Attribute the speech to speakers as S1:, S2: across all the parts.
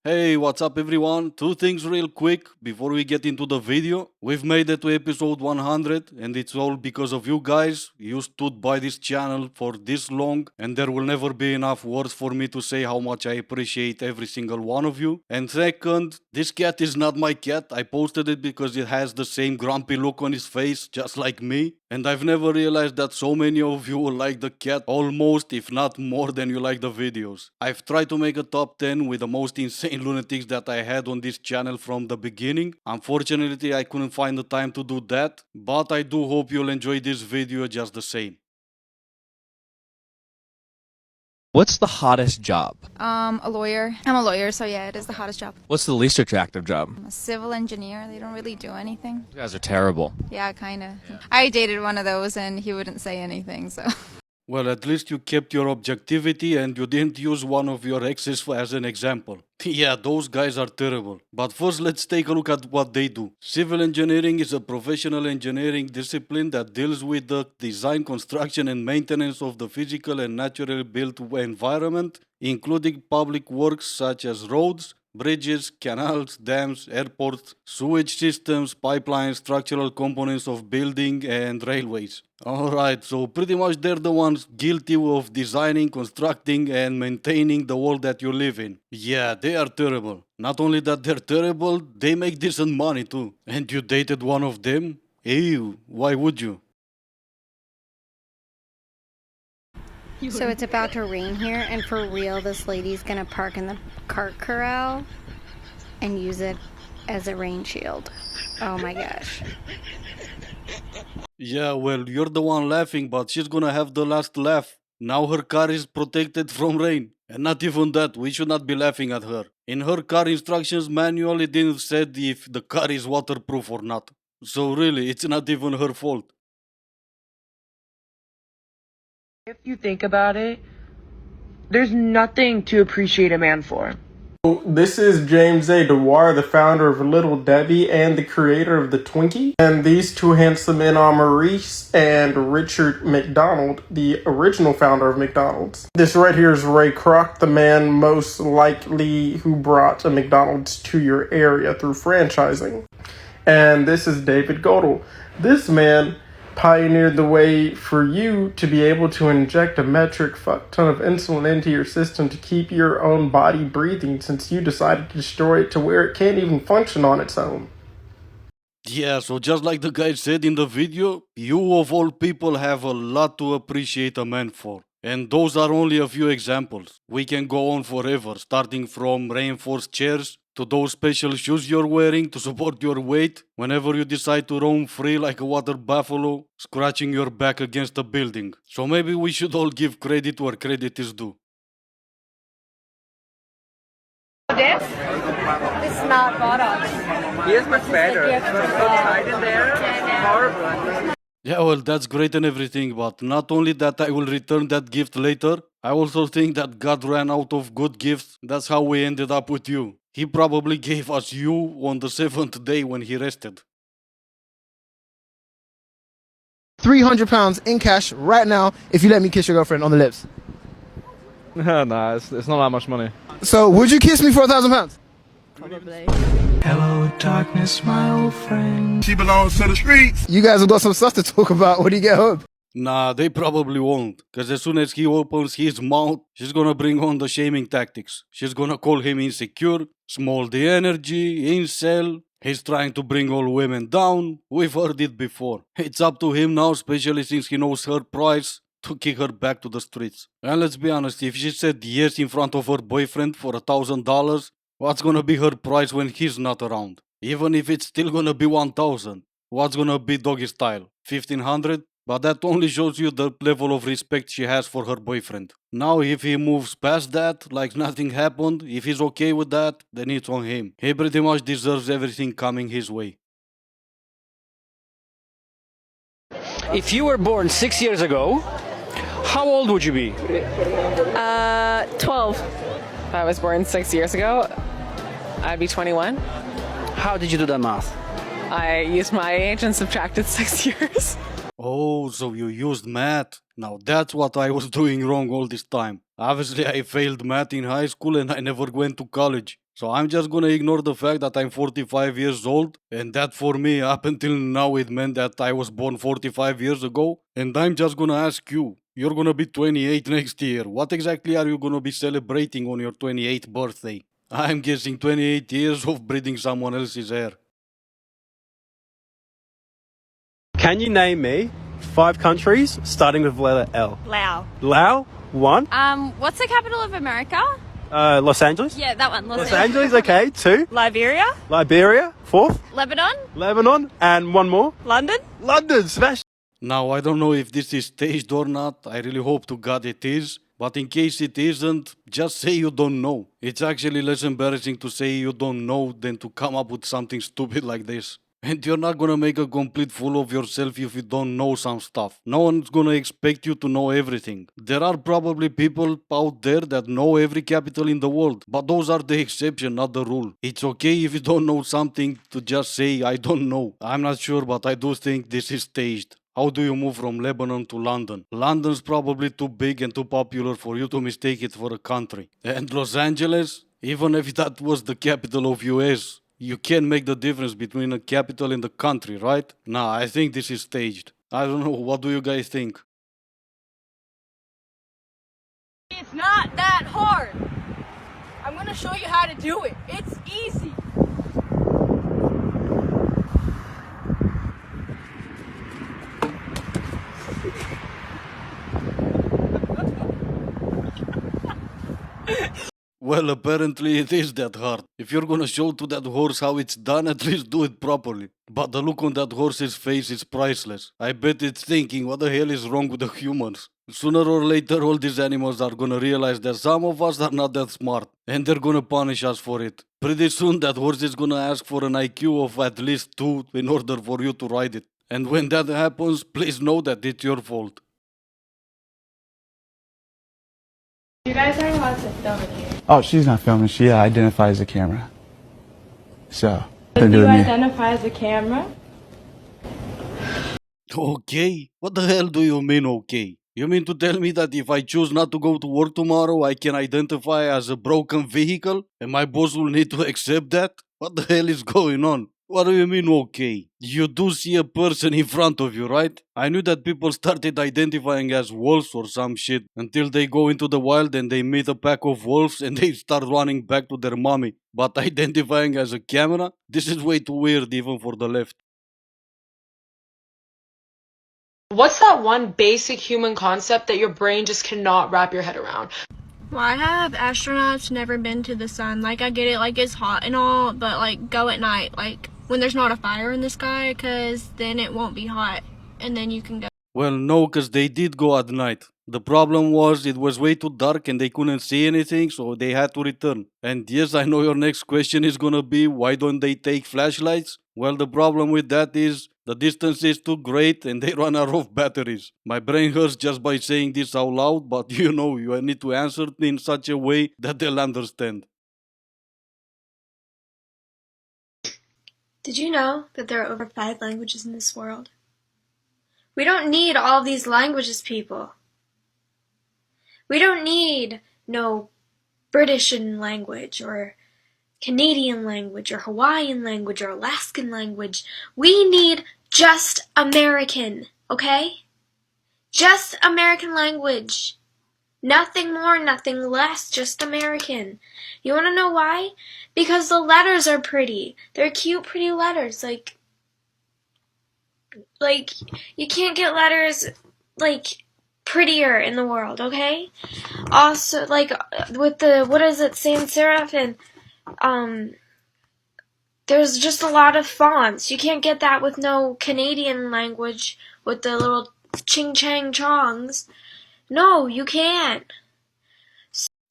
S1: Hey, what's up everyone? Two things real quick before we get into the video. We've made it to episode 100 and it's all because of you guys. You stood by this channel for this long and there will never be enough words for me to say how much I appreciate every single one of you. And second, this cat is not my cat. I posted it because it has the same grumpy look on his face just like me. And I've never realized that so many of you will like the cat almost, if not more than you like the videos. I've tried to make a top 10 with the most insane lunatics that I had on this channel from the beginning. Unfortunately, I couldn't find the time to do that, but I do hope you'll enjoy this video just the same.
S2: What's the hottest job?
S3: A lawyer. I'm a lawyer, so yeah, it is the hottest job.
S2: What's the least attractive job?
S3: I'm a civil engineer. They don't really do anything.
S2: You guys are terrible.
S3: Yeah, kind of. I dated one of those, and he wouldn't say anything, so.
S1: Well, at least you kept your objectivity and you didn't use one of your exes as an example. Yeah, those guys are terrible. But first, let's take a look at what they do. Civil engineering is a professional engineering discipline that deals with the design, construction, and maintenance of the physical and naturally built environment, including public works such as roads, bridges, canals, dams, airports, sewage systems, pipelines, structural components of building, and railways. Alright, so pretty much they're the ones guilty of designing, constructing, and maintaining the world that you live in. Yeah, they are terrible. Not only that they're terrible, they make decent money too. And you dated one of them? Ew, why would you?
S4: So it's about to rain here, and for real, this lady's gonna park in the cart corral and use it as a rain shield. Oh my gosh.
S1: Yeah, well, you're the one laughing, but she's gonna have the last laugh. Now her car is protected from rain. And not even that, we should not be laughing at her. In her car instructions manual, it didn't say if the car is waterproof or not. So really, it's not even her fault.
S5: If you think about it, there's nothing to appreciate a man for.
S6: This is James A. Dewar, the founder of Little Debbie and the creator of the Twinkie. And these two handsome men are Maurice and Richard McDonald, the original founder of McDonald's. This right here is Ray Kroc, the man most likely who brought a McDonald's to your area through franchising. And this is David Godel. This man pioneered the way for you to be able to inject a metric fuck ton of insulin into your system to keep your own body breathing, since you decided to destroy it to where it can't even function on its own.
S1: Yeah, so just like the guy said in the video, you of all people have a lot to appreciate a man for. And those are only a few examples. We can go on forever, starting from reinforced chairs to those special shoes you're wearing to support your weight whenever you decide to roam free like a water buffalo, scratching your back against a building. So maybe we should all give credit where credit is due.
S7: This is not Botox.
S5: He is much better. Outside in there, horrible.
S1: Yeah, well, that's great and everything, but not only that I will return that gift later, I also think that God ran out of good gifts. That's how we ended up with you. He probably gave us you on the 7th day when he rested.
S8: 300 pounds in cash right now if you let me kiss your girlfriend on the lips.
S9: Nah, it's not that much money.
S8: So, would you kiss me for 1,000 pounds?
S3: Probably.
S10: Hello, darkness, my old friend.
S11: She belongs to the streets.
S8: You guys have got some stuff to talk about when you get home.
S1: Nah, they probably won't. Because as soon as he opens his mouth, she's gonna bring on the shaming tactics. She's gonna call him insecure, small the energy, incel. He's trying to bring all women down. We've heard it before. It's up to him now, especially since he knows her price, to kick her back to the streets. And let's be honest, if she said yes in front of her boyfriend for $1,000, what's gonna be her price when he's not around? Even if it's still gonna be 1,000, what's gonna be doggy style? 1,500? But that only shows you the level of respect she has for her boyfriend. Now if he moves past that, like nothing happened, if he's okay with that, then it's on him. He pretty much deserves everything coming his way.
S12: If you were born 6 years ago, how old would you be?
S7: 12. If I was born 6 years ago, I'd be 21.
S12: How did you do that math?
S7: I used my age and subtracted 6 years.
S1: Oh, so you used math. Now that's what I was doing wrong all this time. Obviously I failed math in high school and I never went to college. So I'm just gonna ignore the fact that I'm 45 years old, and that for me, up until now, it meant that I was born 45 years ago. And I'm just gonna ask you, you're gonna be 28 next year. What exactly are you gonna be celebrating on your 28th birthday? I'm guessing 28 years of breathing someone else's air.
S11: Can you name me 5 countries starting with letter L?
S13: Lao.
S11: Lao, 1.
S13: What's the capital of America?
S11: Los Angeles?
S13: Yeah, that one.
S11: Los Angeles, okay. 2.
S13: Liberia.
S11: Liberia, 4th.
S13: Lebanon.
S11: Lebanon, and 1 more.
S13: London.
S11: London, smash.
S1: Now, I don't know if this is staged or not. I really hope to God it is. But in case it isn't, just say you don't know. It's actually less embarrassing to say you don't know than to come up with something stupid like this. And you're not gonna make a complete fool of yourself if you don't know some stuff. No one's gonna expect you to know everything. There are probably people out there that know every capital in the world, but those are the exception, not the rule. It's okay if you don't know something to just say, I don't know. I'm not sure, but I do think this is staged. How do you move from Lebanon to London? London's probably too big and too popular for you to mistake it for a country. And Los Angeles? Even if that was the capital of US, you can't make the difference between a capital and a country, right? Nah, I think this is staged. I don't know, what do you guys think?
S13: It's not that hard. I'm gonna show you how to do it. It's easy.
S1: Well, apparently it is that hard. If you're gonna show to that horse how it's done, at least do it properly. But the look on that horse's face is priceless. I bet it's thinking, what the hell is wrong with the humans? Sooner or later, all these animals are gonna realize that some of us are not that smart, and they're gonna punish us for it. Pretty soon, that horse is gonna ask for an IQ of at least 2 in order for you to ride it. And when that happens, please know that it's your fault.
S13: You guys aren't allowed to film in here.
S10: Oh, she's not filming. She identifies the camera. So,
S13: But you identify as a camera?
S1: Okay? What the hell do you mean, okay? You mean to tell me that if I choose not to go to work tomorrow, I can identify as a broken vehicle? And my boss will need to accept that? What the hell is going on? What do you mean, okay? You do see a person in front of you, right? I knew that people started identifying as wolves or some shit until they go into the wild and they meet a pack of wolves and they start running back to their mommy. But identifying as a camera? This is way too weird even for the left.
S5: What's that one basic human concept that your brain just cannot wrap your head around?
S13: Why have astronauts never been to the sun? Like, I get it, like, it's hot and all, but, like, go at night, like, when there's not a fire in the sky, because then it won't be hot, and then you can go.
S1: Well, no, because they did go at night. The problem was it was way too dark and they couldn't see anything, so they had to return. And yes, I know your next question is gonna be, why don't they take flashlights? Well, the problem with that is the distance is too great and they run out of batteries. My brain hurts just by saying this out loud, but you know, you need to answer it in such a way that they'll understand.
S14: Did you know that there are over 5 languages in this world? We don't need all these languages, people. We don't need no British language or Canadian language or Hawaiian language or Alaskan language. We need just American, okay? Just American language. Nothing more, nothing less, just American. You want to know why? Because the letters are pretty. They're cute, pretty letters. Like, you can't get letters, prettier in the world, okay? Also, with the, what is it, sans serif and, there's just a lot of fonts. You can't get that with no Canadian language with the little ching-chang-chongs. No, you can't.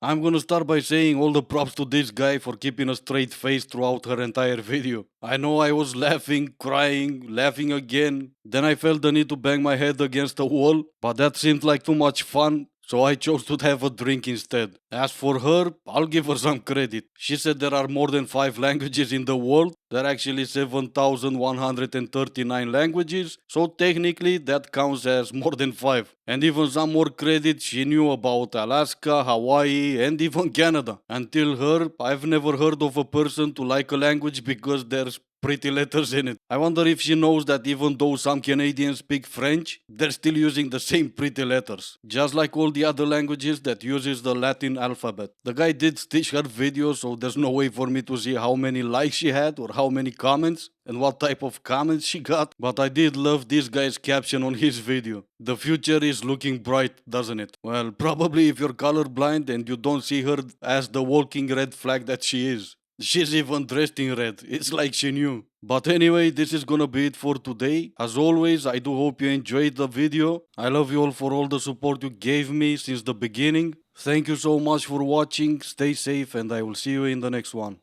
S1: I'm gonna start by saying all the props to this guy for keeping a straight face throughout her entire video. I know I was laughing, crying, laughing again. Then I felt the need to bang my head against a wall, but that seemed like too much fun, so I chose to have a drink instead. As for her, I'll give her some credit. She said there are more than 5 languages in the world. There are actually 7,139 languages, so technically that counts as more than 5. And even some more credit, she knew about Alaska, Hawaii, and even Canada. Until her, I've never heard of a person to like a language because there's pretty letters in it. I wonder if she knows that even though some Canadians speak French, they're still using the same pretty letters. Just like all the other languages that uses the Latin alphabet. The guy did stitch her video, so there's no way for me to see how many likes she had or how many comments and what type of comments she got. But I did love this guy's caption on his video. The future is looking bright, doesn't it? Well, probably if you're colorblind and you don't see her as the walking red flag that she is. She's even dressed in red. It's like she knew. But anyway, this is gonna be it for today. As always, I do hope you enjoyed the video. I love you all for all the support you gave me since the beginning. Thank you so much for watching. Stay safe and I will see you in the next one.